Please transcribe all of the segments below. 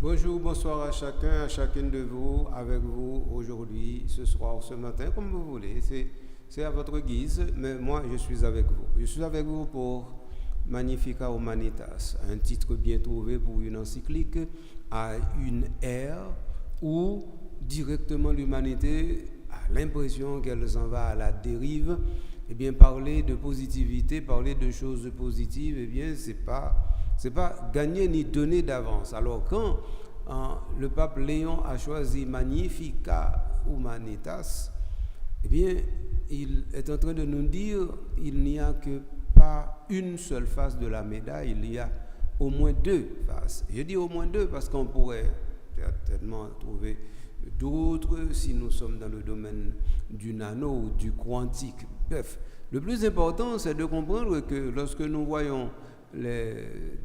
Bonjour, bonsoir à chacun, à chacune de vous, avec vous aujourd'hui, ce soir, ce matin, comme vous voulez. C'est à votre guise, mais moi je suis avec vous. Je suis avec vous pour Magnificat Humanitas, un titre bien trouvé pour une encyclique à une ère où directement l'humanité a l'impression qu'elle s'en va à la dérive. Eh bien, parler de positivité, parler de choses positives, eh bien, c'est pas gagner ni donner d'avance. Alors quand le pape Léon a choisi Magnificat Humanitas, eh bien, il est en train de nous dire il n'y a que pas une seule face de la médaille, il y a au moins deux faces. Je dis au moins deux parce qu'on pourrait certainement trouver d'autres si nous sommes dans le domaine du nano ou du quantique. Bref, le plus important, c'est de comprendre que lorsque nous voyons les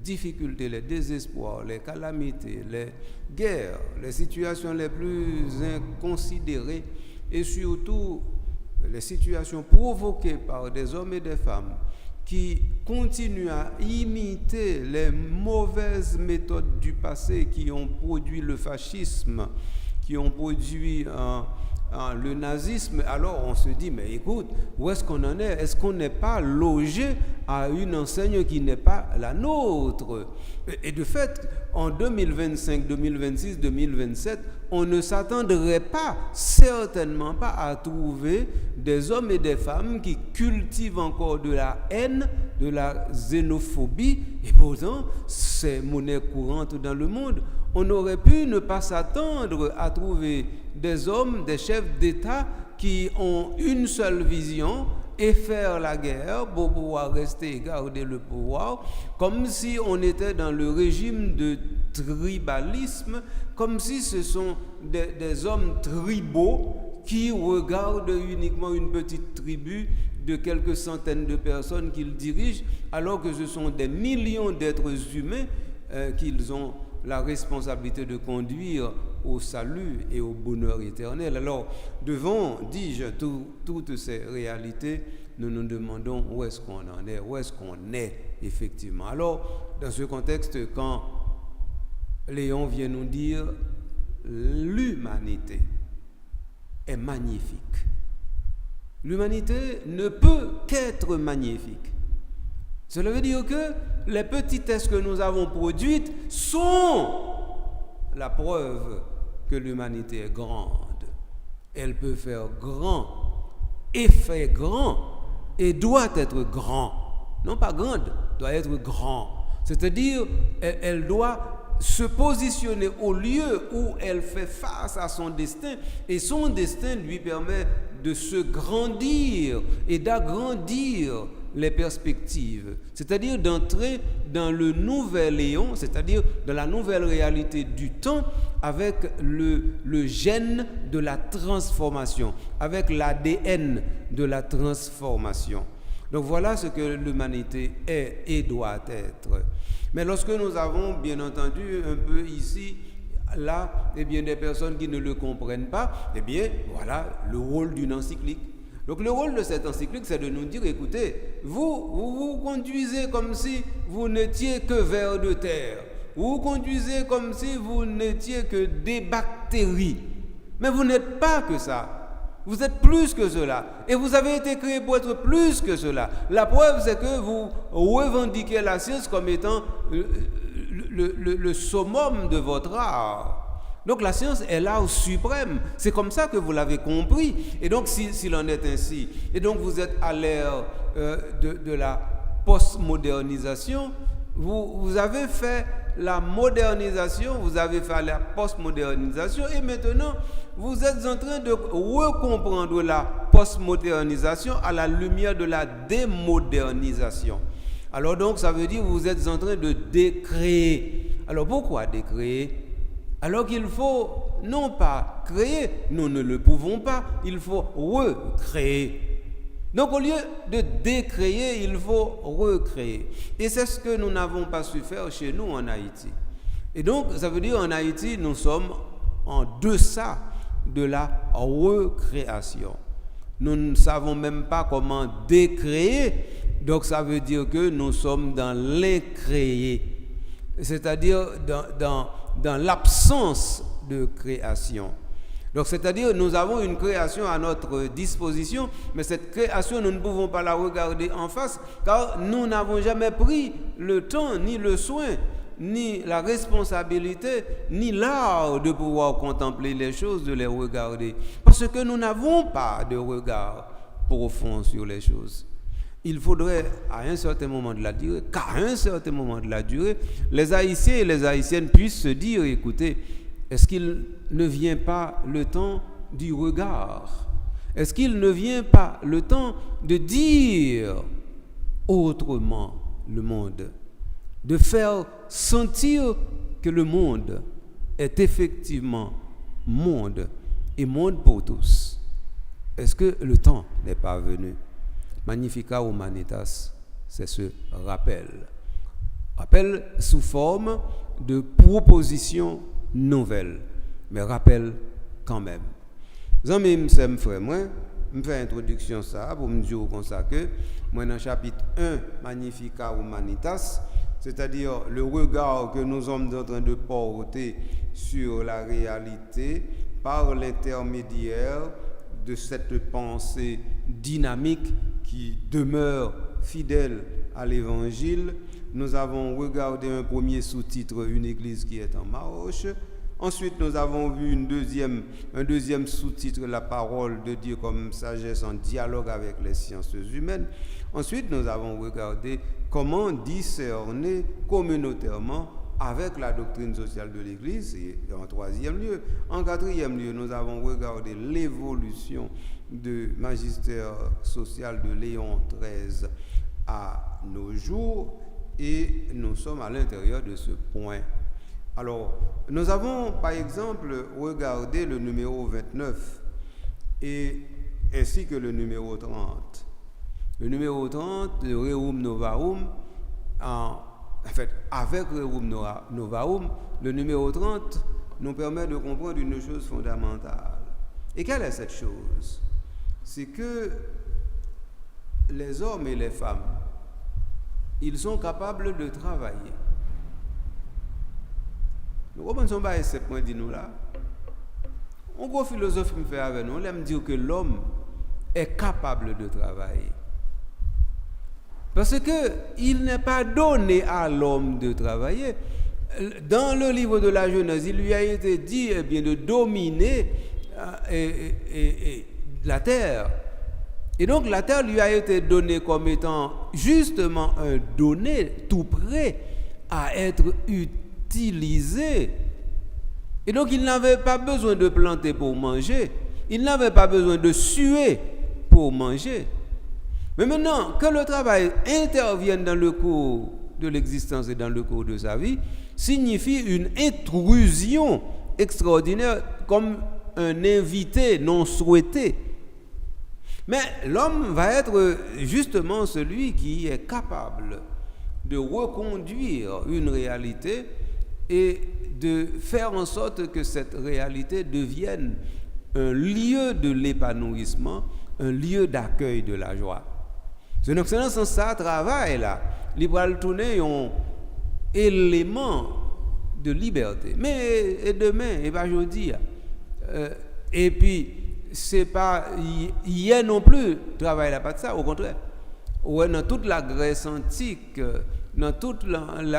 difficultés, les désespoirs, les calamités, les guerres, les situations les plus inconsidérées et surtout les situations provoquées par des hommes et des femmes qui continuent à imiter les mauvaises méthodes du passé qui ont produit le fascisme, qui ont produit le nazisme, alors on se dit, mais écoute, où est-ce qu'on en est? Est-ce qu'on n'est pas logé à une enseigne qui n'est pas la nôtre? Et de fait, en 2025, 2026, 2027, on ne s'attendrait pas, certainement pas, à trouver des hommes et des femmes qui cultivent encore de la haine, de la xénophobie, et pourtant, c'est monnaie courante dans le monde. On aurait pu ne pas s'attendre à trouver des hommes, des chefs d'État qui ont une seule vision et faire la guerre pour pouvoir rester et garder le pouvoir, comme si on était dans le régime de tribalisme, comme si ce sont des hommes tribaux qui regardent uniquement une petite tribu de quelques centaines de personnes qu'ils dirigent, alors que ce sont des millions d'êtres humains qu'ils ont la responsabilité de conduire au salut et au bonheur éternel. Alors, devant, dis-je, toutes ces réalités, nous nous demandons où est-ce qu'on en est, où est-ce qu'on est effectivement. Alors, dans ce contexte, quand Léon vient nous dire l'humanité est magnifique, l'humanité ne peut qu'être magnifique. Cela veut dire que les petitesses que nous avons produites sont la preuve que l'humanité est grande. Elle peut faire grand, et fait grand, et doit être grand. Non pas grande, doit être grand. C'est-à-dire, elle doit se positionner au lieu où elle fait face à son destin, et son destin lui permet de se grandir et d'agrandir les perspectives, c'est-à-dire d'entrer dans le nouvel éon, c'est-à-dire dans la nouvelle réalité du temps avec le gène de la transformation, avec l'ADN de la transformation. Donc voilà ce que l'humanité est et doit être. Mais lorsque nous avons bien entendu un peu ici, là, eh bien, des personnes qui ne le comprennent pas, eh bien voilà le rôle d'une encyclique. Donc le rôle de cette encyclique, c'est de nous dire, écoutez, vous conduisez comme si vous n'étiez que vers de terre. Vous conduisez comme si vous n'étiez que des bactéries. Mais vous n'êtes pas que ça. Vous êtes plus que cela. Et vous avez été créé pour être plus que cela. La preuve, c'est que vous revendiquez la science comme étant le summum de votre art. Donc la science est l'art suprême. C'est comme ça que vous l'avez compris. Et donc s'il en est ainsi, et donc vous êtes à l'ère de la postmodernisation, vous avez fait la modernisation, vous avez fait la postmodernisation, et maintenant vous êtes en train de recomprendre la postmodernisation à la lumière de la démodernisation. Alors donc ça veut dire que vous êtes en train de décréer. Alors pourquoi décréer? Alors qu'il faut non pas créer, nous ne le pouvons pas, il faut recréer. Donc au lieu de décréer, il faut recréer. Et c'est ce que nous n'avons pas su faire chez nous en Haïti. Et donc ça veut dire en Haïti, nous sommes en deçà de la recréation. Nous ne savons même pas comment décréer, donc ça veut dire que nous sommes dans l'incréé. c'est-à-dire dans l'absence de création. Donc, c'est-à-dire, nous avons une création à notre disposition, mais cette création, nous ne pouvons pas la regarder en face, car nous n'avons jamais pris le temps, ni le soin, ni la responsabilité, ni l'art de pouvoir contempler les choses, de les regarder. Parce que nous n'avons pas de regard profond sur les choses. Il faudrait, à un certain moment de la durée, qu'à un certain moment de la durée, les Haïtiens et les Haïtiennes puissent se dire, écoutez, est-ce qu'il ne vient pas le temps du regard? Est-ce qu'il ne vient pas le temps de dire autrement le monde? De faire sentir que le monde est effectivement monde et monde pour tous. Est-ce que le temps n'est pas venu? Magnificat Humanitas, c'est ce rappel. Rappel sous forme de proposition nouvelle, mais rappel quand même. Zami c'est frère moi, me fait introduction ça pour me dire comme ça que moi dans chapitre 1 Magnificat Humanitas, c'est-à-dire le regard que nous sommes en train de porter sur la réalité par l'intermédiaire de cette pensée dynamique qui demeure fidèle à l'évangile. Nous avons regardé un premier sous-titre, une église qui est en marche. Ensuite, nous avons vu un deuxième sous-titre, la parole de Dieu comme sagesse en dialogue avec les sciences humaines. Ensuite, nous avons regardé comment discerner communautairement avec la doctrine sociale de l'Église, et en troisième lieu. En quatrième lieu, nous avons regardé l'évolution du magistère social de Léon XIII à nos jours, et nous sommes à l'intérieur de ce point. Alors, nous avons par exemple regardé le numéro 29 ainsi que le numéro 30. Le numéro 30, le Rerum Novarum, avec Rerum Novarum, le numéro 30 nous permet de comprendre une chose fondamentale. Et quelle est cette chose? C'est que les hommes et les femmes, ils sont capables de travailler. Nous comprenons pas ce point de nous là. Un gros philosophe me fait avec nous, il me dit que l'homme est capable de travailler. Parce qu'il n'est pas donné à l'homme de travailler. Dans le livre de la Genèse, il lui a été dit de dominer la terre. Et donc la terre lui a été donnée comme étant justement un donné tout prêt à être utilisé. Et donc il n'avait pas besoin de planter pour manger. Il n'avait pas besoin de suer pour manger. Mais maintenant, que le travail intervienne dans le cours de l'existence et dans le cours de sa vie, signifie une intrusion extraordinaire comme un invité non souhaité. Mais l'homme va être justement celui qui est capable de reconduire une réalité et de faire en sorte que cette réalité devienne un lieu de l'épanouissement, un lieu d'accueil de la joie. C'est donc dans ce sens ça travail là, il va tourner un élément de liberté. Mais et demain et pas aujourd'hui. Et puis c'est pas hier non plus travail là pas de ça, au contraire. Ouais, dans toute la Grèce antique, dans toutes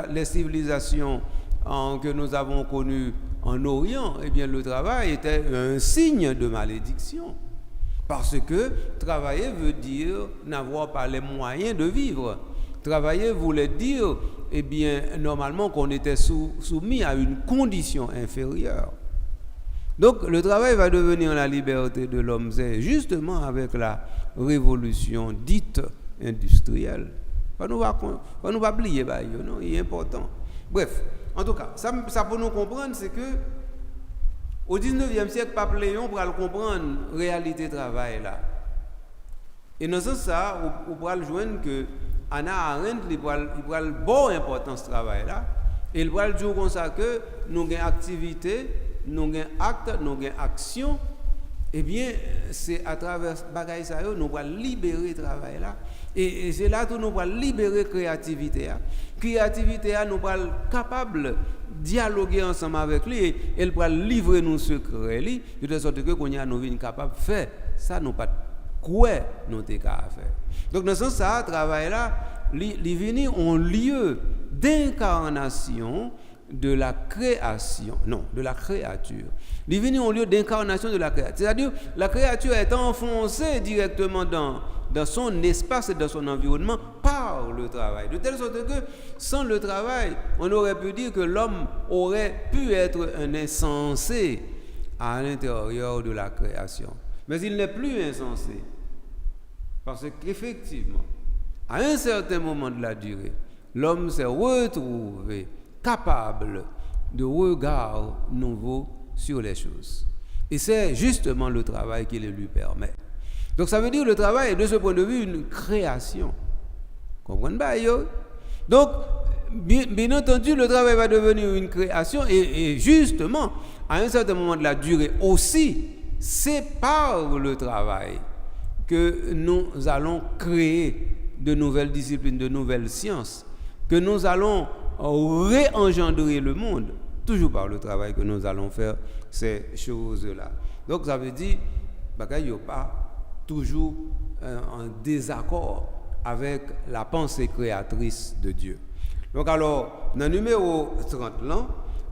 les civilisations que nous avons connues en Orient, eh bien le travail était un signe de malédiction. Parce que travailler veut dire n'avoir pas les moyens de vivre. Travailler voulait dire, eh bien, normalement qu'on était soumis à une condition inférieure. Donc le travail va devenir la liberté de l'homme, c'est justement avec la révolution dite industrielle. Pas nous va oublier, non, il est important. Bref, en tout cas, ça pour nous comprendre, c'est que au 19e siècle, Pape Léon pour comprendre la réalité du travail là. Et dans ce sens, on pourra le joindre que Hannah Arendt, il pourra le bon importance du travail là. Et il pourra le dire comme ça que nous avons activité, nous avons acte, nous avons action. eh bien, c'est à travers bagaille ça nous allons libérer le travail là. Et c'est là que nous allons libérer la créativité. La créativité, nous allons capable de dialoguer ensemble avec lui et elle va livrer nos secrets, de telle sorte que nous sommes capables de faire ça, nous pas quoi nous sommes capables de faire. Donc, dans ce sens, ça, le travail là, il vient en lieu d'incarnation de la création, non, de la créature. Il vient en lieu d'incarnation de la créature. C'est-à-dire, la créature est enfoncée directement dans son espace et dans son environnement par le travail. De telle sorte que, sans le travail, on aurait pu dire que l'homme aurait pu être un insensé à l'intérieur de la création. Mais il n'est plus insensé. Parce qu'effectivement, à un certain moment de la durée, l'homme s'est retrouvé capable de regard nouveau sur les choses. Et c'est justement le travail qui le lui permet. Donc ça veut dire que le travail est de ce point de vue une création. Comprenez pas? Donc, bien entendu, le travail va devenir une création et justement, à un certain moment de la durée aussi, c'est par le travail que nous allons créer de nouvelles disciplines, de nouvelles sciences, que nous allons réengendrer le monde, toujours par le travail que nous allons faire ces choses-là. Donc ça veut dire qu'il n'y a pas toujours en désaccord avec la pensée créatrice de Dieu. Donc alors, dans le numéro 30 là,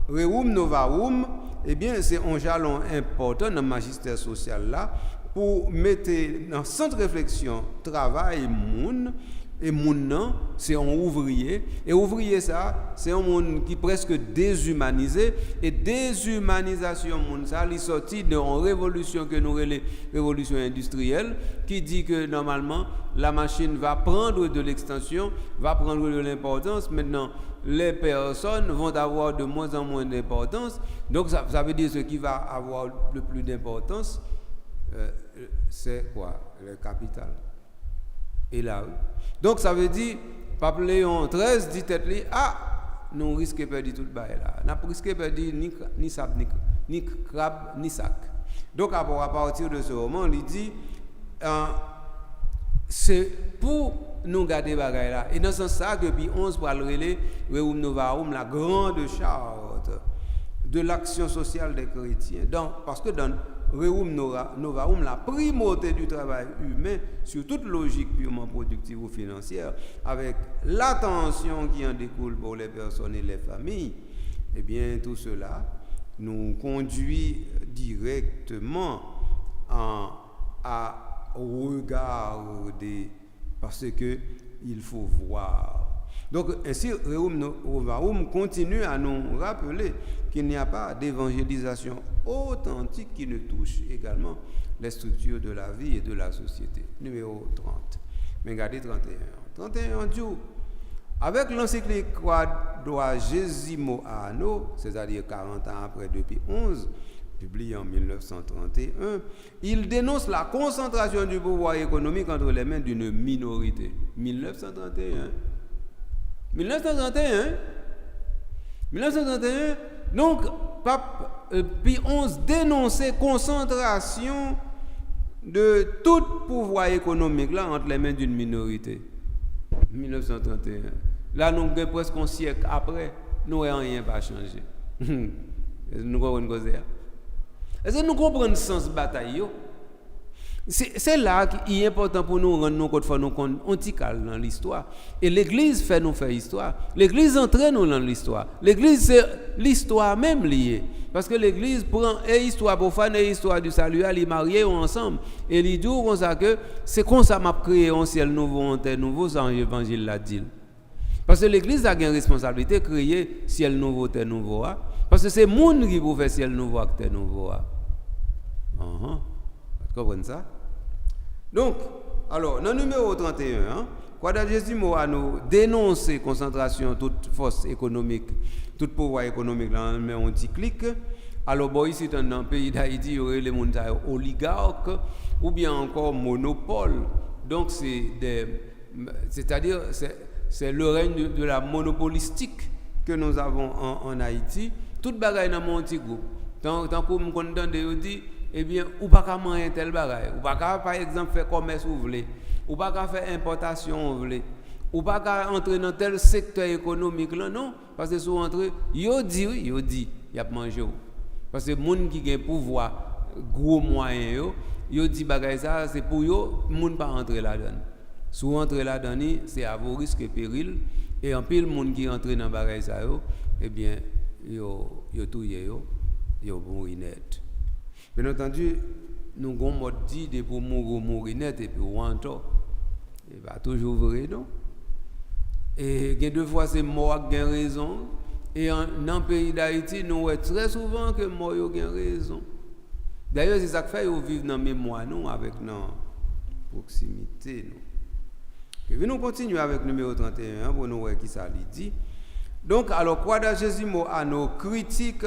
Rerum Novarum, eh bien c'est un jalon important dans le magistère social là, pour mettre dans le centre de réflexion travail monde. Et moun c'est un ouvrier. Et ouvrier ça, c'est un monde qui est presque déshumanisé. Et déshumanisation moun ça, il est sorti d'une révolution que nous appelons révolution industrielle, qui dit que normalement la machine va prendre de l'extension, va prendre de l'importance. Maintenant, les personnes vont avoir de moins en moins d'importance. Donc ça veut dire ce qui va avoir le plus d'importance, c'est quoi? Le capital. Et là, donc ça veut dire, Pape Léon XIII dit tête li, nous risquons de perdre tout le bail là. Nous risquons de perdre ni sable, ni crabe, ni sac. Donc à partir de ce moment, il dit, c'est pour nous garder bagaille là. Et dans ce sens, depuis 11 pour le relais, Rerum Novarum, la grande charte de l'action sociale des chrétiens. Donc, parce que dans Rerum Novarum, la primauté du travail humain sur toute logique purement productive ou financière, avec l'attention qui en découle pour les personnes et les familles, eh bien tout cela nous conduit directement à regarder, parce que il faut voir. Donc ainsi, Rerum Novarum continue à nous rappeler qu'il n'y a pas d'évangélisation authentique qui ne touche également les structures de la vie et de la société. Numéro 30. Mais regardez 31. 31 dit, avec l'encyclique Quadragesimo Anno, c'est-à-dire 40 ans après depuis 11, publié en 1931, il dénonce la concentration du pouvoir économique entre les mains d'une minorité. 1931. Donc, Pape Pie XI dénonçait concentration de tout pouvoir économique là entre les mains d'une minorité. 1931. Là, nous sommes presque un siècle après, nous n'avons rien pas changé. Nous comprenons ça. Est-ce que nous comprenons le sens de la bataille? C'est là qu'il est important pour nous rendre nous compte de nous antical dans l'histoire. Et l'Église fait nous faire histoire. L'Église entraîne nous dans l'histoire. L'Église, c'est l'histoire même liée. Parce que l'Église prend l'histoire profane et l'histoire du salut, elle est mariée ensemble. Et il dit comme ça que c'est comme ça m'a créé un ciel nouveau, un terre nouveau, sans l'évangile l'a dit. Parce que l'Église a une responsabilité de créer ciel nouveau, terre nouveau. Parce que c'est le monde qui peut faire ciel nouveau et terre nouveau. Vous comprenez ça? Donc, alors, dans le numéro 31, Quadragesimo a nous dénoncé concentration toute force économique, tout pouvoir économique dans le même anti-clic. Alors, bon, ici, dans le pays d'Haïti, il y aurait les montages oligarques ou bien encore monopole. Donc, c'est-à-dire, c'est le règne de la monopolistique que nous avons en Haïti. Toute bagaille dans mon petit groupe. Tant que vous me dit, eh bien, ou pas qu'à manger tel bagage, ou pas qu'à, par exemple, faire commerce ou voulez, ou pas qu'à faire importation ou voulez, ou pas qu'à entrer dans tel secteur économique là, non, parce que si vous entrez, yo dit, y a manger. Parce que les gens qui ont pouvoir, gros moyens, yo dit bagage ça, c'est pour yo, moun pas entrer là-dedans. Si vous entrez là-dedans, c'est à vos risques et périls, et en pile, les gens qui entrent dans bagage ça, eh bien, yo touye yo mourir net. Bien entendu, nous avons mode dit de pour mourir net et puis wanto. Et pas toujours vrai non. Et deux fois c'est mort qui a raison et dans le pays d'Haïti nous voyons très souvent que mort a raison. D'ailleurs c'est ça que fait nous vivre dans mémoire nous avec nos proximité nous. Et nous continuons avec numéro 31 pour nous voir qui ça dit. Donc alors quadragésimo anneau critique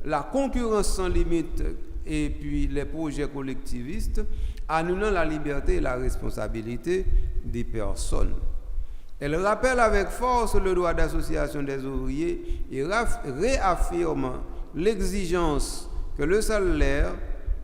la concurrence sans limite et puis les projets collectivistes, annulant la liberté et la responsabilité des personnes. Elle rappelle avec force le droit d'association des ouvriers et réaffirme l'exigence que le salaire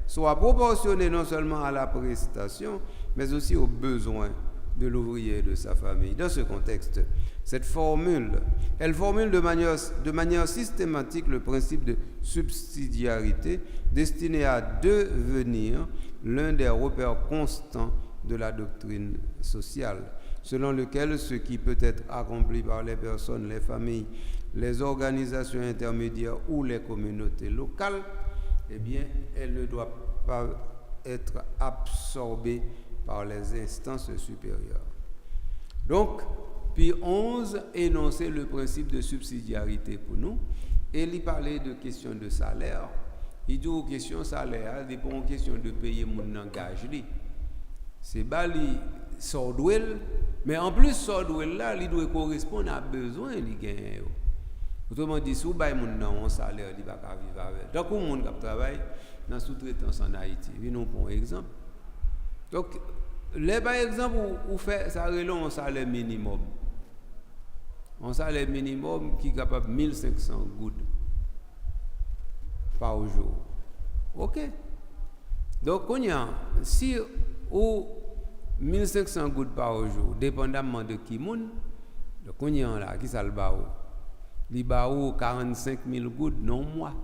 soit proportionné non seulement à la prestation, mais aussi aux besoins de l'ouvrier et de sa famille. Dans ce contexte, cette formule, elle formule de manière systématique le principe de subsidiarité destiné à devenir l'un des repères constants de la doctrine sociale, selon lequel ce qui peut être accompli par les personnes, les familles, les organisations intermédiaires ou les communautés locales, eh bien, elle ne doit pas être absorbée par les instances supérieures. Donc, puis 11 énonçait le principe de subsidiarité pour nous, et il parlait de question de salaire. Il dit aux questions salaire, il dépend aux questions de payer mon engagement. C'est bali sordouel, mais en plus sordouel là, il doit correspondre à besoin il gagne. Autrement dit, si vous avez un salaire, il va pas vivre avec. Donc, on monde qui travaille dans la sous-traitance en Haïti. Nous prenons exemple. Donc, là, par exemple, vous faites ça un salaire minimum. Un salaire minimum qui est capable de 1500 gouttes par jour. OK. Donc, si vous 1500 gouttes par jour, dépendamment de qui moun, donc on y a là, qui ça le bao? Il bao 45 000 gouttes non mois.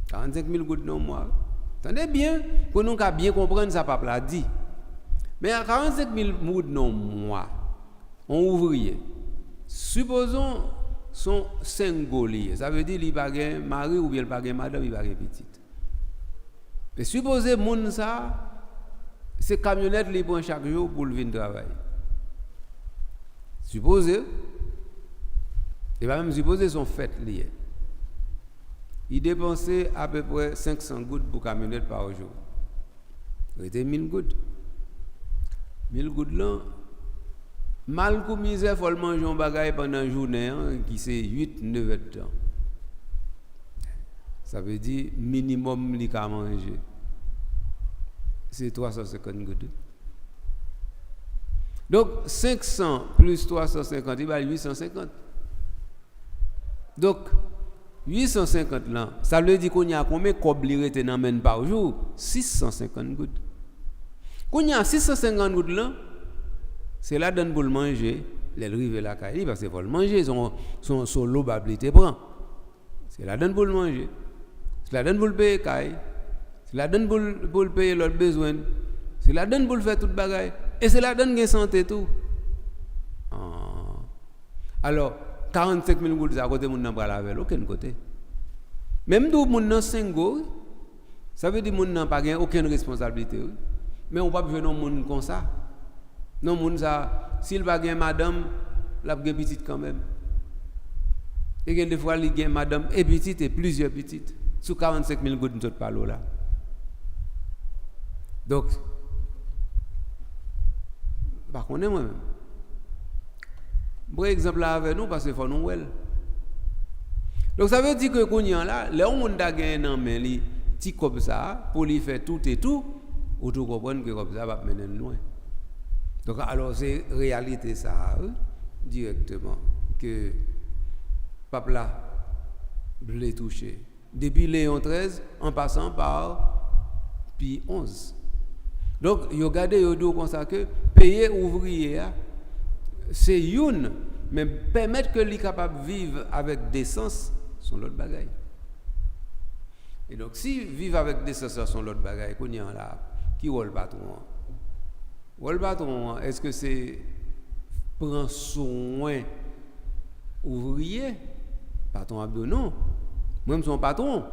45 000 gouttes non mois. Attendez bien, pour nous bien comprendre ça, papa l'a dit. Mais à 45 000 gouttes non mois, on ouvrier. Supposons son singulier, ça veut dire qu'il n'y a pas mari ou bien il n'y a pas madame, il n'y a pas petite. Mais supposez moun ça, c'est camionnette li prend chaque jour pour venir travailler. Supposez, et même supposez son fait lié. Il dépensait à peu près 500 gouttes pour camionnette par jour. C'était 1000 gouttes. 1000 gouttes là, mal comme misère, il faut manger un bagage pendant une journée qui c'est 8-9 heures de temps. Ça veut dire minimum li ka manger. C'est 350 gouttes. Donc 500 plus 350, il va 850. Donc 850 là, ça veut dire qu'on y a combien de coblireté par jour? 650 gouttes. Quand il y a 650 gouttes là, c'est là donne pour le manger, les rives la caille parce qu'il faut le manger, son lobabilité prend. C'est là donne pour le manger. C'est là donne pour le payer caille. C'est là donne pour le payer leurs besoins. C'est là donne pour le faire toute bagaille. Et c'est là donne gain santé tout. Alors 45 000 gouttes à côté mon n'a pas laver aucun côté. Même d'où mon n'a 5 gouttes, ça veut dire mon n'a pas aucune responsabilité. Mais on pas besoin de monde comme ça. Non monde ça s'il pas gain madame, la gain petite quand même. Et gain des fois il gain madame et petite et plusieurs petites sous 45 000 gouttes nous parlons là. Donc par contre moi-même par exemple là avec nous parce qu'il faut nous well. Donc ça veut dire que qu'on y a là, les on a gagné dans main li petit comme ça pour lui faire tout et tout, ou tout comprendre que comme ça va mener loin. Donc alors c'est réalité ça directement que peuple là voulait toucher depuis Léon XIII en passant par Pie XI. Donc, vous regardez, vous dites comme ça que payer ouvrier, c'est une, mais permettre que les capable de vivre avec décence, sont l'autre bagaille. Et donc, si vivre avec décence sont l'autre bagaille, qu'on y a là, qui est le patron? Le patron, est-ce que c'est prendre soin ouvrier? Patron Abdou, non. Moi, je suis son patron.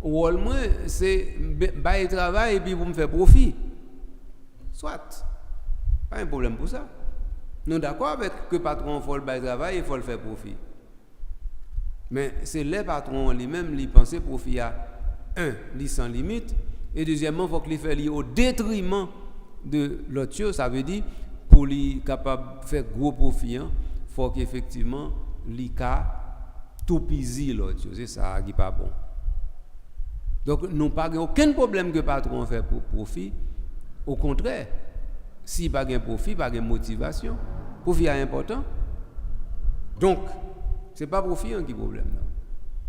Ou au moins, c'est bailler travail et puis vous me faire profit. Soit. Pas un problème pour ça. Nous sommes d'accord avec que le patron faut le bailler travail et il faut le faire profit. Mais c'est les patrons lui-même qui pensent profit à un, li sans limite, et deuxièmement, il faut qu'il fasse au détriment de l'autre chose. Ça veut dire, pour lui capable de faire gros profit, il faut qu'effectivement, il tout pisi l'autre chose. C'est ça qui n'est pas bon. Donc, nous n'avons pas aucun problème que le patron fait pour profit. Au contraire, s'il n'y a pas de profit, pas de motivation, profit est important. Donc, ce n'est pas profit qui est le problème. Non.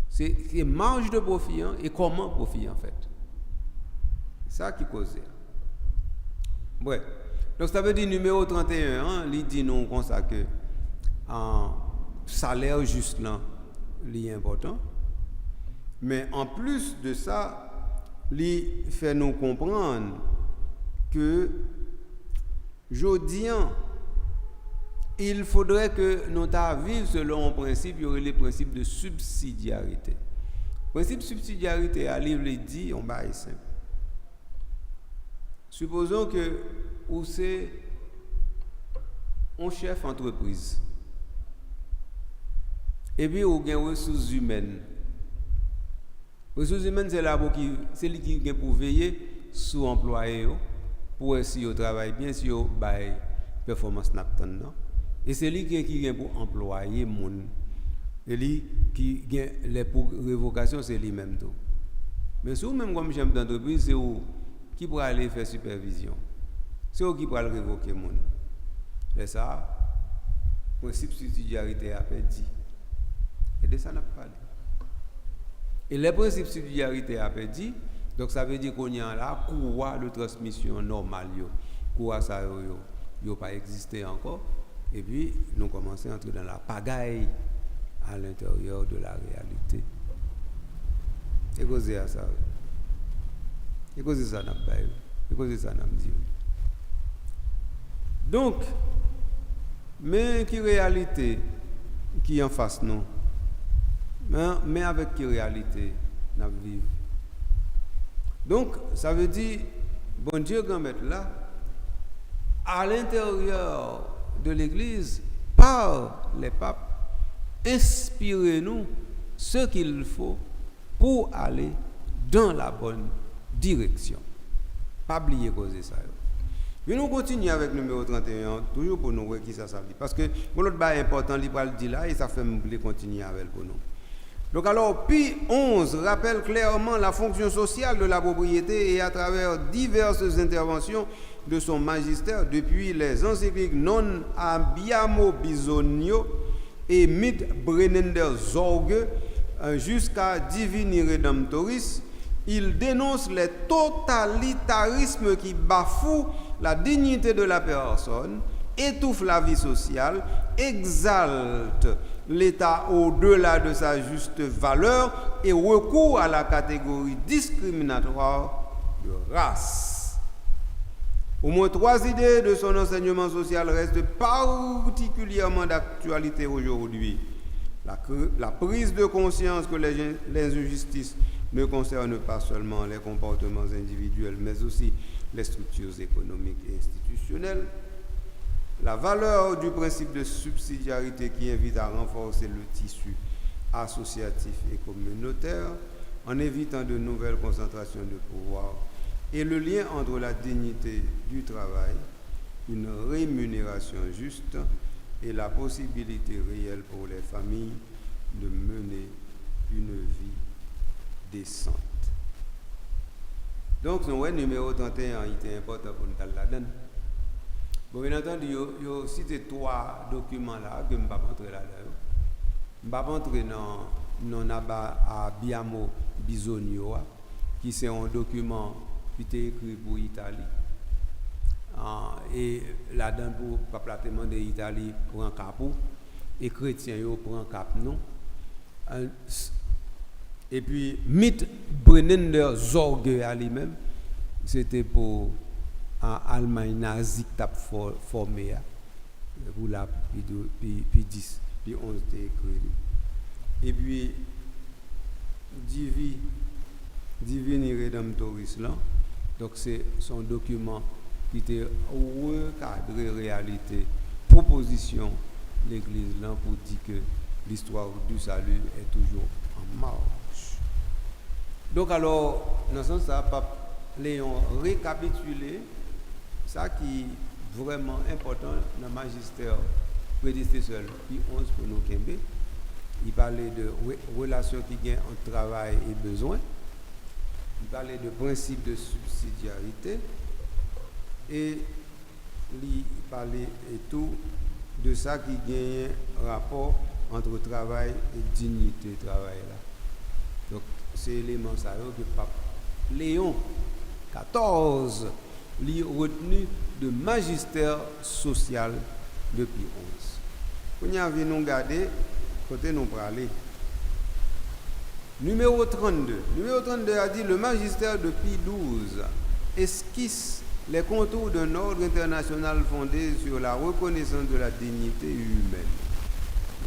C'est marge de profit et comment profit en fait. C'est ça qui cause. Ouais. Donc, ça veut dire numéro 31, il dit nous comme ça que un salaire juste là, est important. Mais en plus de ça, il fait nous comprendre que jodian, il faudrait que nous vivions selon un principe, il y aurait les principes de subsidiarité. Le principe de subsidiarité, à livre dit, on va simple. Supposons que vous c'est un chef d'entreprise. Et puis, vous avez des ressources humaines. Les ressources humaines, c'est lui qui est pour veiller sur l'employé, pour si au travail bien, si au bail performance n'attend. Et c'est lui qui est pour employer moun. Et lui qui est pour révocation, c'est lui-même tout. Mais si vous même comme chef d'entreprise, c'est vous qui pourra aller faire supervision. C'est vous qui pourra le révoquer moun. C'est ça, le principe de subsidiarité a perdu. Et de ça n'a pas parlé. Et le principe de subsidiarité a perdu, donc ça veut dire qu'on y a là, courroie de transmission normale, courroie ça n'a pas existé encore. Et puis, nous commençons à entrer dans la pagaille à l'intérieur de la réalité. Et causer à ça. Et causer ça n'a pas. Et causer ça n'a pas dit. Donc, mais qui réalité qui en face nous? Mais avec quelle réalité nous vivons? Donc, ça veut dire, bon Dieu, grand maître là, à l'intérieur de l'Église, par les papes, inspirez-nous ce qu'il faut pour aller dans la bonne direction. Pas oublier causer ça. Et nous continuons avec le numéro 31, toujours pour nous voir qui ça dit. Parce que l'autre bail important, il va le dire là, et ça fait me continuer avec pour nous. Donc alors, Pie XI rappelle clairement la fonction sociale de la propriété et à travers diverses interventions de son magistère, depuis les encycliques Non Abbiamo Bisogno et Mit Brennender Sorge jusqu'à Divini Redemptoris, il dénonce les totalitarismes qui bafouent la dignité de la personne, étouffent la vie sociale, exaltent l'État au-delà de sa juste valeur et recourt à la catégorie discriminatoire de race. Au moins 3 idées de son enseignement social restent particulièrement d'actualité aujourd'hui. La prise de conscience que les injustices ne concernent pas seulement les comportements individuels, mais aussi les structures économiques et institutionnelles. La valeur du principe de subsidiarité qui invite à renforcer le tissu associatif et communautaire en évitant de nouvelles concentrations de pouvoir et le lien entre la dignité du travail, une rémunération juste et la possibilité réelle pour les familles de mener une vie décente. Donc, le numéro 31 était important pour nous la donner. Bon, bien entendu, il y a cité 3 documents là que je ne vais pas entrer là-dedans. Je ne vais pas entrer dans non à Biamo Bisogno, qui c'est un document qui était écrit pour l'Italie. Et là-dedans, pour le peuple de l'Italie, pour un capot, et chrétiens pour un cap non. Et puis, mythe Brennender Zorge à lui-même, c'était pour l'Allemagne nazie qui a formé. Pour la puis 10, puis 11 était écrit. Et puis, Divini Redemptoris là, donc c'est son document qui était recadré réalité, proposition l'Église là pour dire que l'histoire du salut est toujours en marche. Donc alors, dans ce sens, Pape Léon récapitulé ça qui est vraiment important dans le magistère prédécesseur, puis 11 pour nous Kembe. Il parlait de relations qui gagnent entre travail et besoin. Il parlait de principe de subsidiarité. Et il parlait et tout de ça qui gagne rapport entre travail et dignité travail là. Donc c'est l'élément ça que Pape Léon XIV lui retenu de magistère social depuis 11. Quand nous avons regardé côté nous parler. Numéro 32. Numéro 32 a dit le magistère de Pie XII esquisse les contours d'un ordre international fondé sur la reconnaissance de la dignité humaine,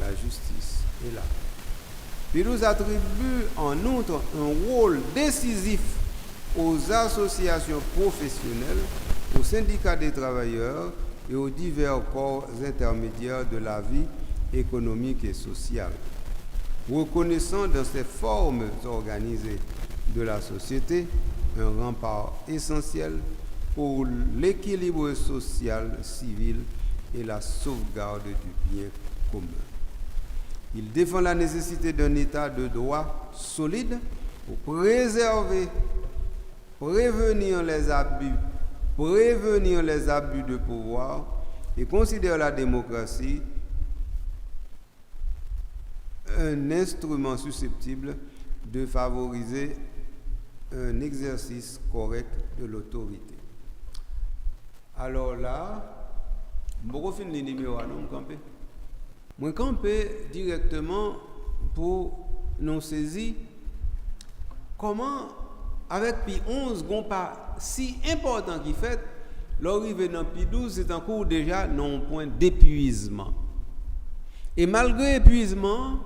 la justice et la paix. Pie XII attribue en outre un rôle décisif aux associations professionnelles, aux syndicats des travailleurs et aux divers corps intermédiaires de la vie économique et sociale, reconnaissant dans ces formes organisées de la société un rempart essentiel pour l'équilibre social, civil et la sauvegarde du bien commun. Il défend la nécessité d'un état de droit solide pour préserver, prévenir les abus de pouvoir et considère la démocratie un instrument susceptible de favoriser un exercice correct de l'autorité. Alors là, je vais finir les numéros à nous camper. Je camper directement pour nous saisir comment, avec Pie 11, on pas si important qui fait, l'arrivée dans Pie 12, c'est en cours déjà non point d'épuisement. Et malgré l'épuisement,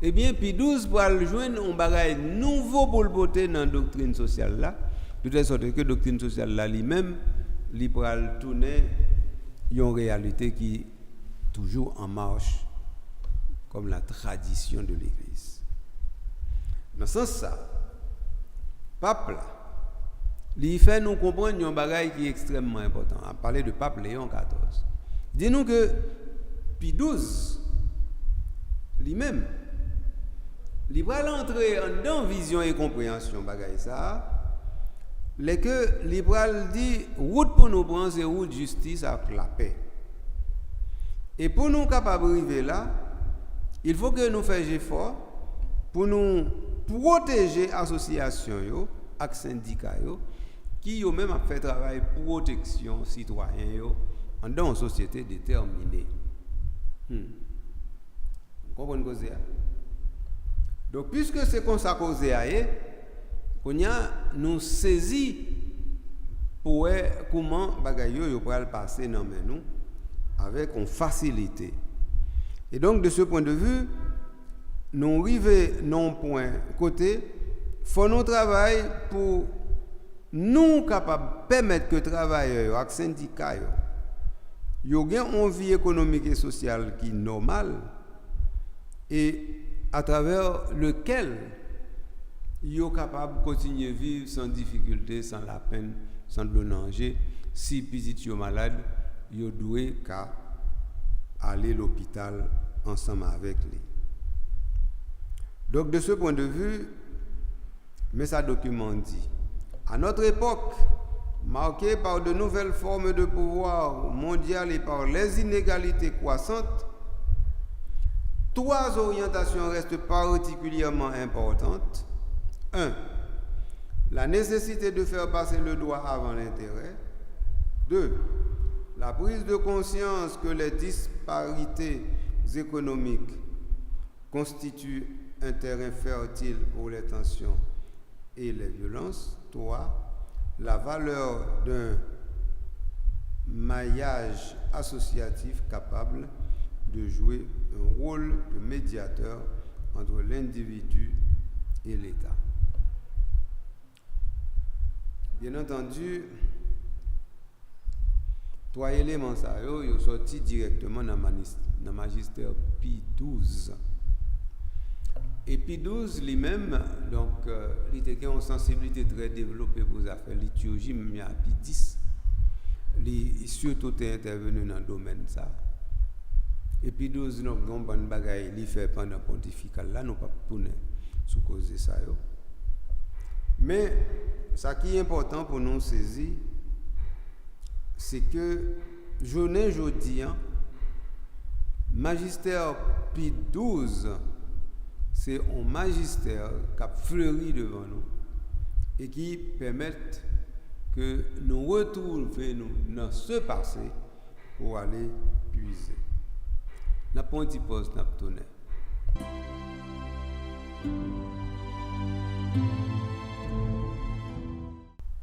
eh bien, Pie 12 pour joindre un bagage nouveau pour le porter dans la doctrine sociale là, de telle sorte que la doctrine sociale là lui-même, il pourra tourner une réalité qui est toujours en marche, comme la tradition de l'Église. Dans ce sens ça, Pape là, il fait nous comprendre un bagage qui est extrêmement important. On a parlé de Pape Léon XIV. Dis-nous que Pie 12 lui-même, il va l'entrer dans vision et compréhension bagay ça, les que il va dire route pour nous prendre c'est route justice avec la paix. Et pour nous capables arriver là, il faut que nous fassions effort pour nous protéger l'association yo ak syndicat yo qui yo même a fait travail protection citoyen yo dans une société déterminée. Vous comprenez ce que c'est? Donc, puisque c'est comme ça causé, nous saisissons pour comment bagayo peut passer dans nous avec une facilité. Et donc, de ce point de vue, nous arrivons non point côté, faut nous travailler pour nous capables permettre que travailleurs et syndicats aient une vie économique et sociale qui est normale et à travers lequel ils sont capables de continuer à vivre sans difficulté, sans la peine, sans le danger. Si petit sont malade, ils doivent aller à l'hôpital ensemble avec lui. Donc de ce point de vue, mais ça document dit, à notre époque, marquée par de nouvelles formes de pouvoir mondial et par les inégalités croissantes, 3 orientations restent particulièrement importantes. 1. La nécessité de faire passer le droit avant l'intérêt. 2. La prise de conscience que les disparités économiques constituent un terrain fertile pour les tensions et les violences. 3. La valeur d'un maillage associatif capable de jouer un rôle de médiateur entre l'individu et l'État. Bien entendu, 3 éléments sont sortis directement dans le magistère Pie XII. Et Pie XII lui-même, donc, il était une sensibilité très développée pour les affaires liturgie, mais à Pie X, il surtout est intervenu dans le domaine ça. Et Pie XII, donc, une bonne bagaille, il fait pendant le pontifical, là, nous ne pouvons pas tourner sous cause de ça. Mais, ce qui est important pour nous saisir, c'est que, aujourd'hui, magistère Pie XII, c'est un magistère qui a fleuri devant nous et qui permet que nous retrouvions dans ce passé pour aller puiser. Nous avons un petit pause, nous avons tourné.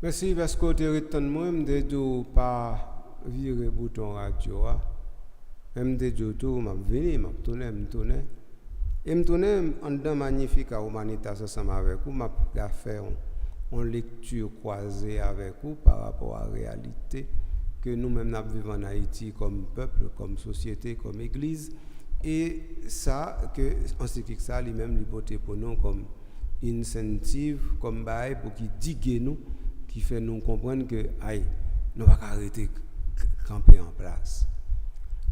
Merci parce que tu es retourné moi, je ne pas virer le bouton radio. Je me dis que je vais venir, je vais tourner. Et je tourne en dedans magnifique à Humanitas ensemble avec vous, je vais faire une lecture croisée avec vous par rapport à la réalité que nous-mêmes nous vivons en Haïti comme peuple, comme société, comme église. Et ça, en ce qui est ça, lui-même, l'hypothèse pour nous comme incentive, comme bail pour qu'il digue nous, qui fait nous comprendre que, aïe, nous ne pouvons pas arrêter de camper en place.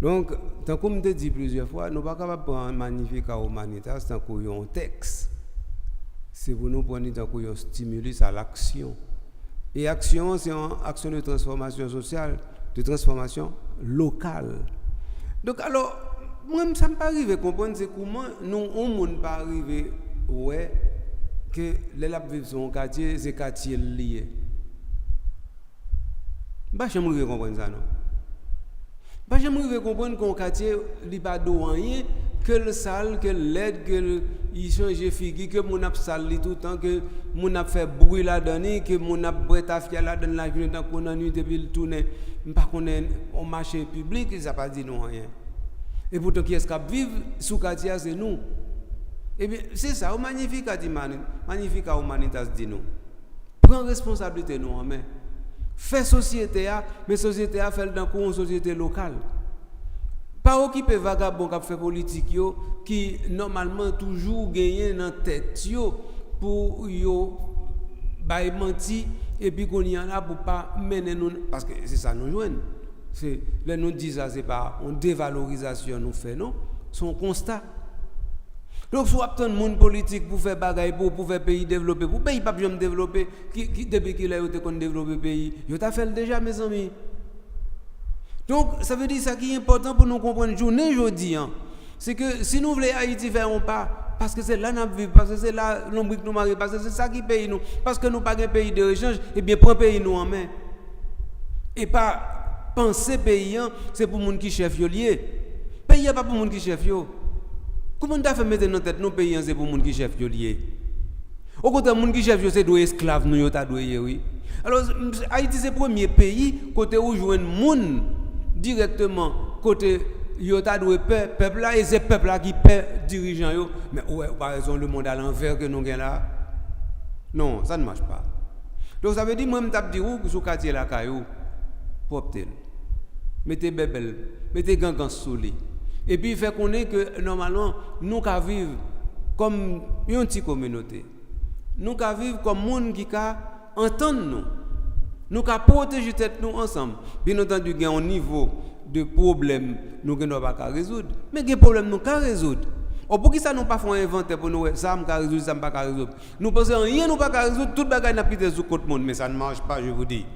Donc, tant que je l'ai dit plusieurs fois, nous ne sommes pas capables de prendre un magnifique à Humanitas tant qu'il y a un texte. C'est pour nous prendre tant qu'il y a un stimulus à l'action. Et action, c'est une action de transformation sociale, de transformation locale. Donc, alors, moi, ça ne me pas arrivé comprendre c'est comment nous, on ne pas arriver ouais, que les gens vivent sur un quartier, c'est quartier lié. Je ne peux pas comprendre ça, non? Je ne peux pas comprendre qu'un quartier n'est pas de rien, que le sale, que l'aide, que il change de figure, que mon a sali tout le temps, que mon a fait bruit là-dedans, que mon a brûlé à fier là-dedans la journée, tant qu'on a nuit depuis le tourner, pas qu'on est au marché public, ça n'a pas dit non rien. Et pourtant, qui est-ce qui vit sous quartier, c'est nous. Et bien, c'est ça, magnifique à Humanitas dit nous. Prends responsabilité nous en main. Fait société, mais société a fait dans une société locale. Pas occuper vagabond qui fait politique qui normalement toujours gagne dans tête pour yo bay menti et puis qu'on y en a pour pas mener nous parce que c'est ça nous joignent. C'est là nous disent ça c'est pas une dévalorisation nous fait non, c'est un constat. Donc soit tant de monde politique pour faire bagaille pour faire pays développer, pour pays pas jamais développer qui depuis qu'il a été qu'on développer pays, yo t'a fait déjà mes amis. Donc ça veut dire ça qui est important pour nous comprendre journée aujourd'hui c'est que si nous voulons Haïti faire un pas parce que c'est là nous vivons parce que c'est là l'ombre que nous marie parce que c'est ça qui paye nous parce que nous pas un pays de échange et bien prend pays nous en main et pas penser pays c'est pour monde qui chef yo lié pays pas pour monde qui chef yo comment t'as fait mettre dans tête nos pays c'est pour monde qui chef yo lié au contraire monde qui chef yo c'est deux esclaves nous yo ta doué oui alors Haïti c'est le premier pays côté où joindre monde directement côté yo ta doué peuple là et c'est peuple là qui paie dirigeant yo mais ouais par exemple le monde à l'envers que nous gain là non ça ne marche pas donc ça veut dire moi me tape dire ou sous quartier la caillou propre mettez bébel mettez gangan sous et puis fait connaître que normalement nous ca vivre comme une petite communauté nous ca vivre comme monde qui ca entendre nous ca protéger tête nous ensemble bien entendu il y a un niveau de problème nous ne pouvons pas résoudre mais des problèmes nous ca résoudre pour qui ça nous pas font inventer pour nous ça me ca résoudre ça me pas résoudre nous pensons rien nous pas résoudre toute bagaille n'a pité sur côté monde mais ça ne marche pas je vous dis.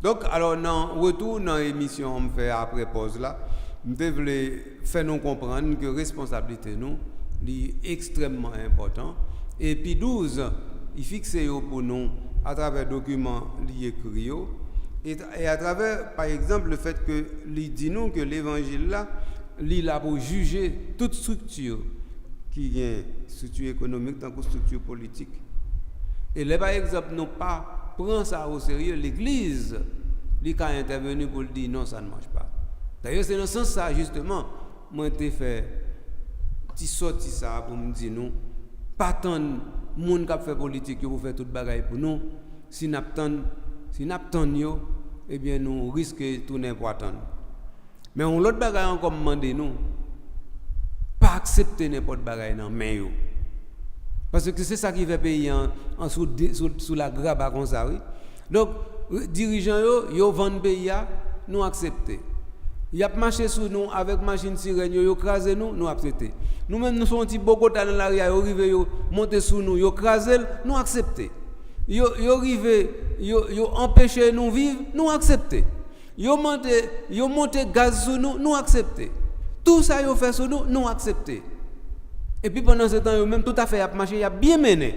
Donc alors non retour dans l'émission on me fait après pause là je voulais faire nous comprendre que la responsabilité nous est extrêmement importante. Et puis 12, il fixe pour nous à travers documents écrits et à travers, par exemple, le fait que il dit nous que l'évangile là, il a pour juger toute structure qui est structure économique tant que structure politique. Et là, par exemple, nous pas prendre ça au sérieux, l'Église, il a intervenu pour dire non, ça ne marche pas. D'ailleurs, c'est dans ce sens ça justement, moi j'ai fait petit sorti ça pour me dire non, pas tant de monde qui fait politique pour faire toute bagaille pour nous. Si n'attend yo, eh bien nous risquons tout n'importe. Mais on l'autre bagaille encore demander nous pas accepter n'importe bagaille dans main yo. Parce que c'est ça qui fait payer en sous la grabe comme ça oui. Donc dirigeants yo vendent pays nous accepter. Y a marché sur nous avec machine sirène yo craser nous accepter. Nous même nous sommes petit Bogota dans l'arrière yo rivé yo monter sur nous yo craser nous accepter. Yo rivé yo empêcher nous vivre nous accepter. Yo monter gaz sur nous accepter. Tout ça yo fait sur nous accepter. Et puis pendant ce temps yo même tout à fait y a marché y a bien mené.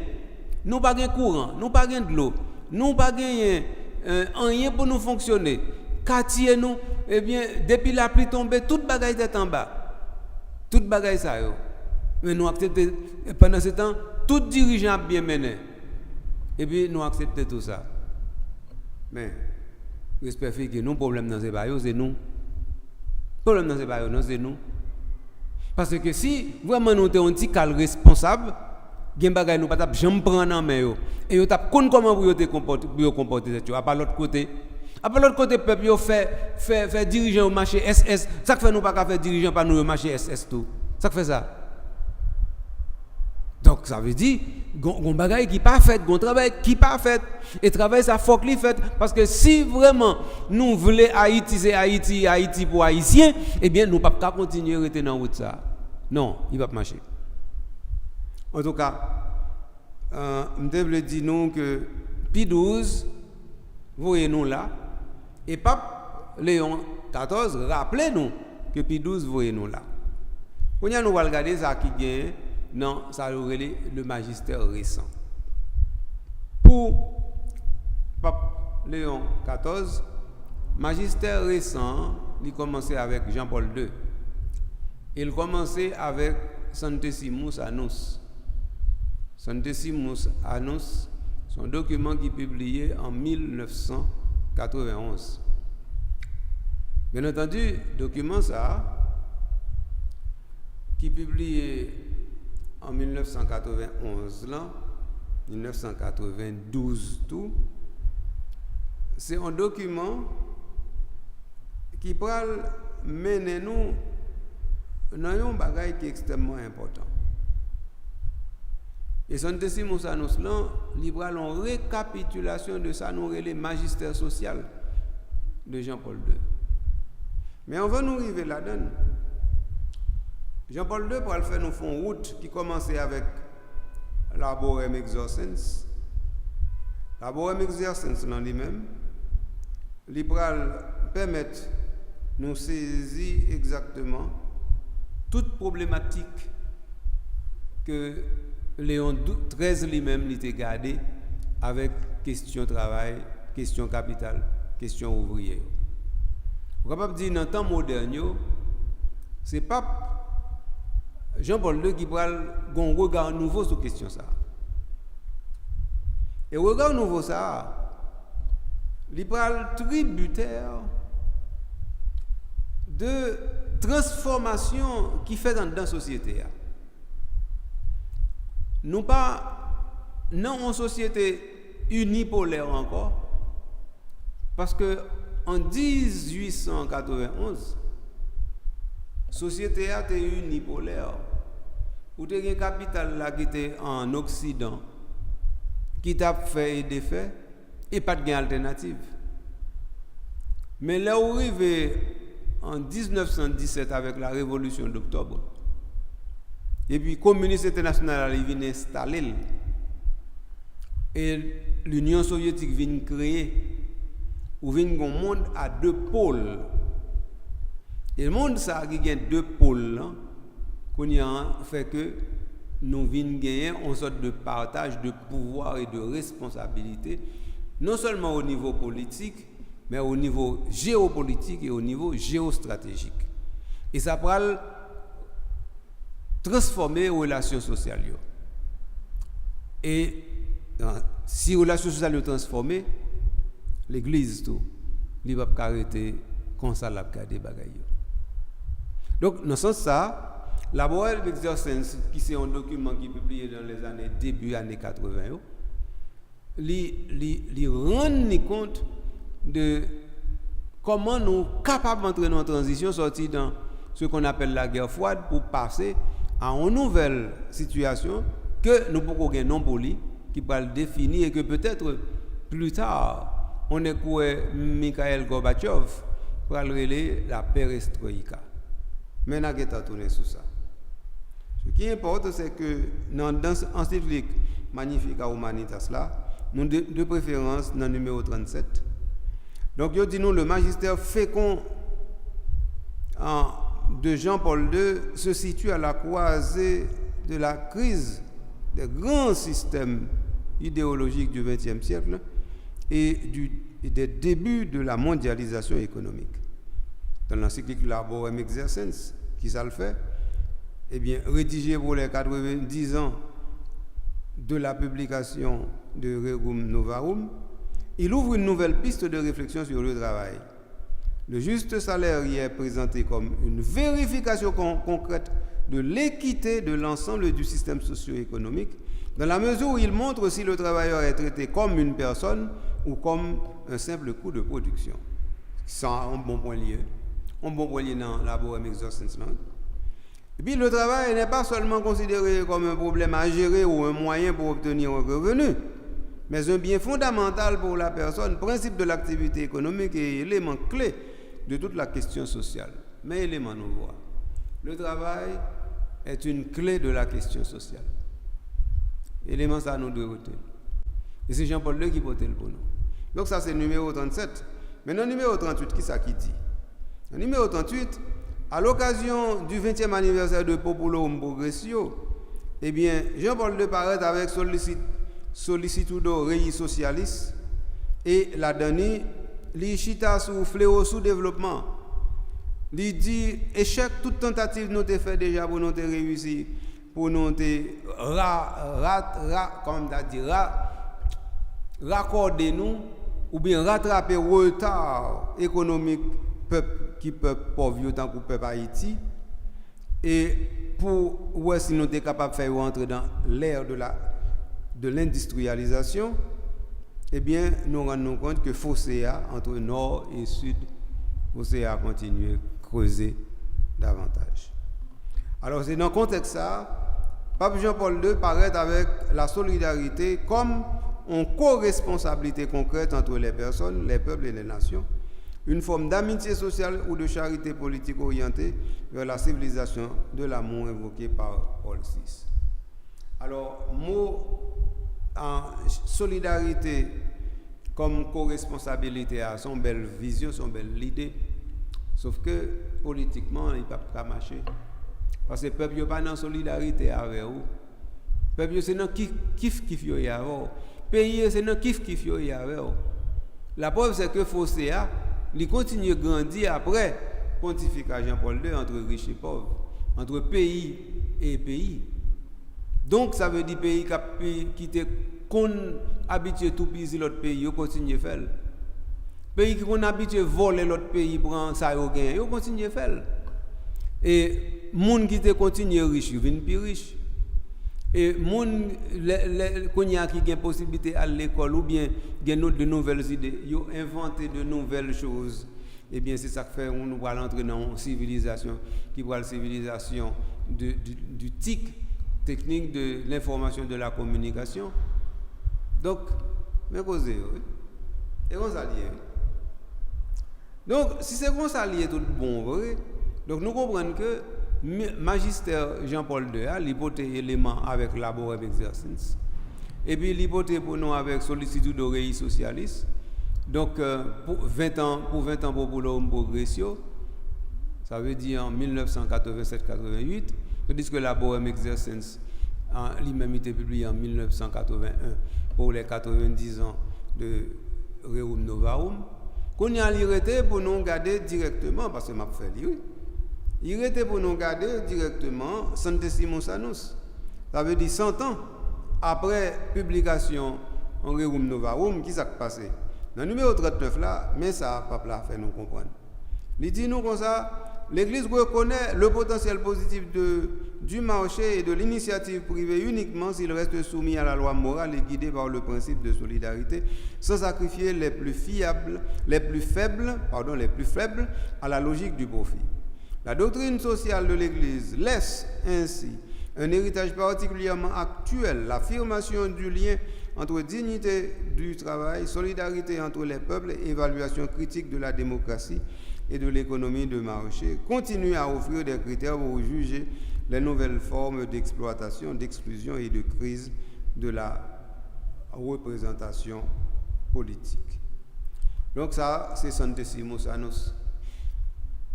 Nous pas gain courant, nous pas gain de l'eau, nous pas gain rien pour nous fonctionner. Quartier nous eh bien depuis la pluie tombée toute bagaille est en bas. Toute bagaille ça yo. Mais nous accepter pendant ce temps tout dirigeant a bien mené. Et puis nous accepter tout ça. Mais j'espère que nous problème dans ces bails c'est nous. Problème dans ces bails non c'est nous. Parce que si vraiment nous sommes un petit cal responsable, gen bagay nous pas t'a jamais prendre en main yo et yo t'a connait comment pour yo comporter ça à part l'autre côté. Après l'autre côté peuple yo fait dirigeant au marché SS, ça fait nous pas faire dirigeant par nous au marché SS tout. Ça fait ça. Donc ça veut dire gon bagay qui pas fait, gon travail qui pas fait et travail ça faut qu'il fait parce que si vraiment nous voulons Haïti c'est Haïti pour haïtiens, eh bien nous pas continuer rester dans route ça. Non, il va pas marcher. En tout cas, je veux dire nous que Pie XII voyez-nous là et pape Léon XIV rappelez-nous que Pie XII voyez-nous là. On y a nous va regarder ça qui gagne non, ça aurait le magistère récent. Pour pape Léon XIV, magistère récent, il commençait avec Jean-Paul II. Il commençait avec Centesimus Annus. Centesimus Annus, son document qui est publié en 1991. Bien entendu, document ça, qui est publié en 1991, là, 1992 tout, c'est un document qui peut mener nous dans un bagage qui est extrêmement important. Et Centesimus Annus là, il y a une récapitulation de ça, nous le magistère social de Jean-Paul II. Mais on va nous arriver là-dedans. Jean-Paul II pour le faire nous font route qui commençait avec Laborem Exercens. Laborem Exercens dans lui-même, il permettre nous saisir exactement toute problématique que Léon XIII lui-même était gardé avec question travail, question capital, question ouvrière. On est capable de dire dans le temps moderne, c'est pas Jean-Paul II qui prend un regard nouveau sur la question ça. Et le regard nouveau ça, il prend tributaire de transformation qui fait dans la société. Nous pas dans une société unipolaire encore, parce que en 1891, la société a été unipolaire. Où tu as un capital là qui était en Occident, qui t'a fait et défait, et pas de alternative. Mais là où arrivé en 1917 avec la révolution d'octobre, et puis le communisme international est venu installer, et l'Union soviétique vient créer, ou vient un monde à deux pôles. Et le monde, ça a deux pôles, qu'on a fait que nous venons gagner une sorte de partage de pouvoir et de responsabilité, non seulement au niveau politique, mais au niveau géopolitique et au niveau géostratégique. Et ça va transformer les relations sociales. Et si les relations sociales sont transformées, l'Église, tout, il va pas arrêter comme ça, la garder bagaille. Donc, dans ce sens, ça, la Bohème d'exercice, qui c'est un document qui est publié dans les années début années 80, il rend compte de comment nous sommes capables d'entrer dans une transition, sortir dans ce qu'on appelle la guerre froide, pour passer à une nouvelle situation que nous pouvons gagner non poli, qui va le définir et que peut-être plus tard, on écoute Mikhail Gorbatchev pour relayer la perestroïka. Mais nous avons tourné sur ça. Ce qui importe, c'est que dans cette encyclique Magnificat Humanitas, là, nous de préférence dans le numéro 37. Donc, il dit nous, le magistère fécond de Jean-Paul II se situe à la croisée de la crise des grands systèmes idéologiques du XXe siècle et des débuts de la mondialisation économique. Dans l'encyclique Laborem Exercens, qui ça le fait, eh bien, rédigé pour les 90 ans de la publication de Regum Novarum, il ouvre une nouvelle piste de réflexion sur le travail. Le juste salaire y est présenté comme une vérification concrète de l'équité de l'ensemble du système socio-économique, dans la mesure où il montre si le travailleur est traité comme une personne ou comme un simple coût de production. C'est un bon point lié. Un bon point lié dans la Bohème Exercens. Et puis le travail n'est pas seulement considéré comme un problème à gérer ou un moyen pour obtenir un revenu, mais un bien fondamental pour la personne, principe de l'activité économique et élément clé de toute la question sociale. Mais élément nouveau. Le travail est une clé de la question sociale. Élément ça nous doit retenir. Et c'est Jean-Paul II qui porte le pour nous. Donc ça c'est le numéro 37. Maintenant le numéro 38, qui ça qui dit? Le numéro 38, à l'occasion du 20e anniversaire de Populorum Progressio, eh bien, Jean-Paul II paraît avec Sollicitudo Rei Socialis et la dernière, il chita sous fléau sous-développement. Il dit échec toute tentative nous te fait déjà pour nous te réussir, pour nous te raccorder nous ou bien rattraper le retard économique qui peut pauvre tant que peuple Haïti et pour voir si nous sommes capables de faire entrer dans l'ère de l'industrialisation, eh bien nous rendons compte que fossé entre nord et sud, fossé a continué à creuser davantage. Alors c'est dans ce contexte ça, Pape Jean-Paul II paraît avec la solidarité comme une co-responsabilité concrète entre les personnes, les peuples et les nations, une forme d'amitié sociale ou de charité politique orientée vers la civilisation de l'amour invoqué par Paul VI. Alors, mot en solidarité comme co-responsabilité à son belle vision, son belle idée, sauf que politiquement, il ne peut pas marcher. Parce que le peuple n'est pas dans solidarité avec vous. Le peuple, c'est dans kiff il y a avec vous. Le pays, c'est dans kiff il y a avec vous. La preuve, c'est que Fosséa, il continue à grandir après pontificat Jean-Paul II entre riches et pauvres, entre pays et pays. Donc ça veut dire pays qui était habitué tout piser l'autre pays, il continue à faire. Pays qui sont habitué à voler l'autre pays prend ça au gain, il continue à faire. Et monde qui continue riche, il devient plus riche. Et monde qui a une possibilité à l'école ou bien de nouvelles idées, ils ont inventé de nouvelles choses. Et bien c'est ça que fait on va entrer dans une civilisation qui va la civilisation du TIC, technique de l'information de la communication. Donc, mais causez, et on s'allie. Donc, si c'est qu'on s'allie tout bon, vrai, donc nous comprenons que magistère Jean-Paul II, l'hypothèse élément avec labor et exercice, et puis l'hypothèse pour nous avec sollicitude d'oreille socialiste, donc pour 20 ans Populorum Progressio, Ça veut dire en 1987-88, tandis que la Bohème Exercens lui-même été publié en 1981 pour les 90 ans de Rerum Novarum. Qu'on y a l'irrité pour nous garder directement, parce que m'a fait lire. Il était pour nous garder directement Centesimus Annus. Ça veut dire 100 ans après publication en Rerum Novarum, qui s'est passé. Dans le numéro 39 là, mais ça, papa là, fait nous comprendre. Il dit nous comme ça, l'Église reconnaît le potentiel positif du marché et de l'initiative privée uniquement s'il reste soumis à la loi morale et guidé par le principe de solidarité, sans sacrifier les plus faibles à la logique du profit. La doctrine sociale de l'Église laisse ainsi un héritage particulièrement actuel, l'affirmation du lien entre dignité du travail, solidarité entre les peuples et évaluation critique de la démocratie et de l'économie de marché, continue à offrir des critères pour juger les nouvelles formes d'exploitation, d'exclusion et de crise de la représentation politique. Donc ça, c'est Centesimus Annus.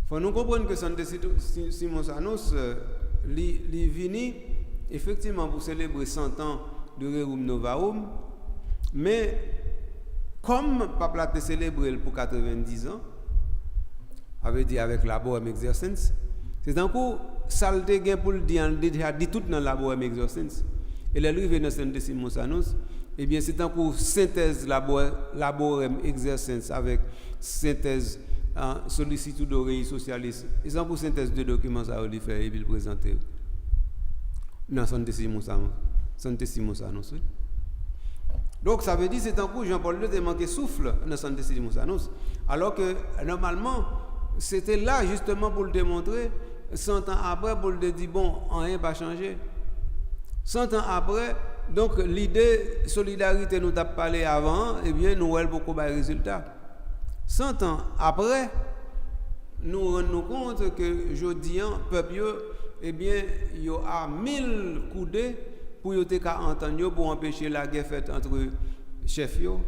Il faut nous comprendre que Centesimus Annus, il vient effectivement pour célébrer 100 ans de Rerum Novarum, mais comme Papa a célébré pour 90 ans, avait dit avec la Bohème Exercens, c'est un coup saleté gain pour le dire dit tout dans la Bohème Exercens. Et les livres dans Centesimus Annus, eh bien c'est un coup synthèse la Bohème Exercens avec synthèse sollicitude oreille socialiste. Et c'est un coup synthèse de documents ça lui faire et puis le présenter dans Centesimus Annus. Donc ça veut dire c'est un coup Jean-Paul II a manqué souffle dans Centesimus Annus, alors que normalement c'était là justement pour le démontrer 100 ans après pour le dire bon rien pas changé. 100 ans après donc l'idée solidarité nous t'a parlé avant et bien nous elle beaucoup de résultats. 100 ans après nous rendons compte que jodi peuple eh bien il y a 1000 coudées pour yo te ka entendre pour empêcher la guerre faite entre chefs yo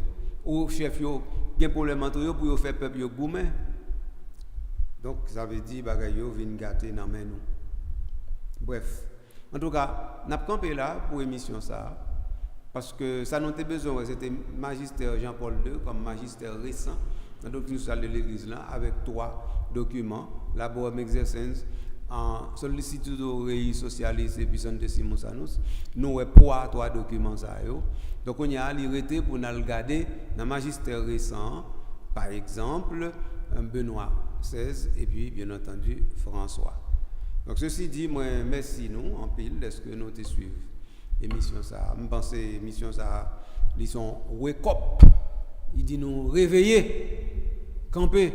ou chefs yo gen problème entre yo pour yo faire peuple yo goumé. Donc ça veut dire bagay yo vinn gâter nan men nous. Bref, en tout cas, n'a campé là pour émission ça parce que ça nous était besoin c'était magistère Jean-Paul II comme magistère récent dans la doctrine sociale de l'église là avec 3 documents, la Bohème Exercens en sollicitude oreille socialiste et puis Centesimus Annus, nous avons 3 documents ça yo. Donc on y a l'irrité pour nous regarder dans magistère récent, par exemple Benoît XVI et puis bien entendu François. Donc ceci dit, moi merci nous en pile est-ce que nous te suivons émission ça. Je pense émission ça ils sont wake up. Il dit nous réveiller, camper,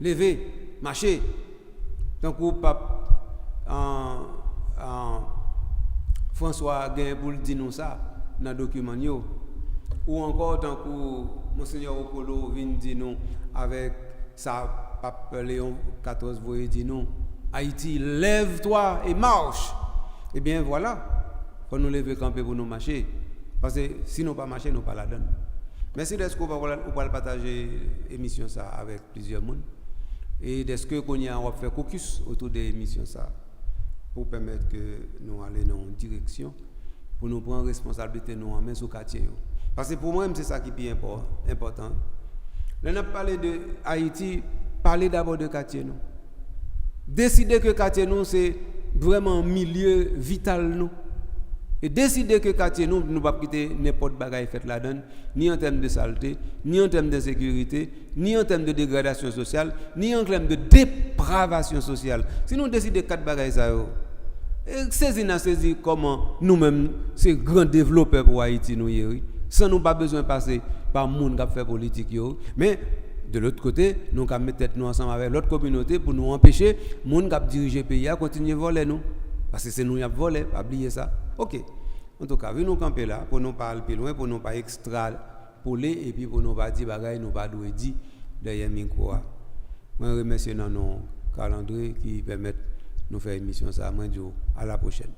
lever, marcher. Donc ou pape François Gain pour dire nous ça dans le document yo. Ou encore tant que Monseigneur Okolo vient dire nous avec ça pape Léon XIV voyait dire nous Haïti lève-toi et marche. Eh bien voilà, faut nous lever camper pour nous marcher parce que si nous pas marcher nous pas la donne. Merci d'être qu'on va partager émission ça avec plusieurs monde et est-ce que qu'on y a on va faire caucus autour de l'émission ça pour permettre que nous aller dans une direction pour nous prendre responsabilité nous en main sur quartier parce que pour moi c'est ça qui est important. Là on a parlé de Haïti, parler d'abord de quartier nous. Décider que quartier nous c'est vraiment un milieu vital nous. Et décider que quartier nous ne pas quitter n'importe bagaille fait la donne ni en termes de saleté, ni en termes de sécurité, ni en termes de dégradation sociale, ni en termes de dépravation sociale. Si nous décidons 4 bagailles ça saisir comment nous-mêmes ces grands développeurs pour Haïti nous sans nous pas besoin de passer par monde qui fait politique mais de l'autre côté nous avons mettre tête nous ensemble avec l'autre communauté pour nous empêcher monde qui diriger le pays à continuer voler nous parce que c'est nous qui avons volé, pas oublier ça. OK. En tout cas, venez nous camper là pour nous parler plus loin pour nous pas extrapoler et puis pour nous pas dire bagaille nous pas doit dire derrière micro. Moi remercie dans nos calendrier qui permettent nous faire émission ça. Moi dis à la prochaine.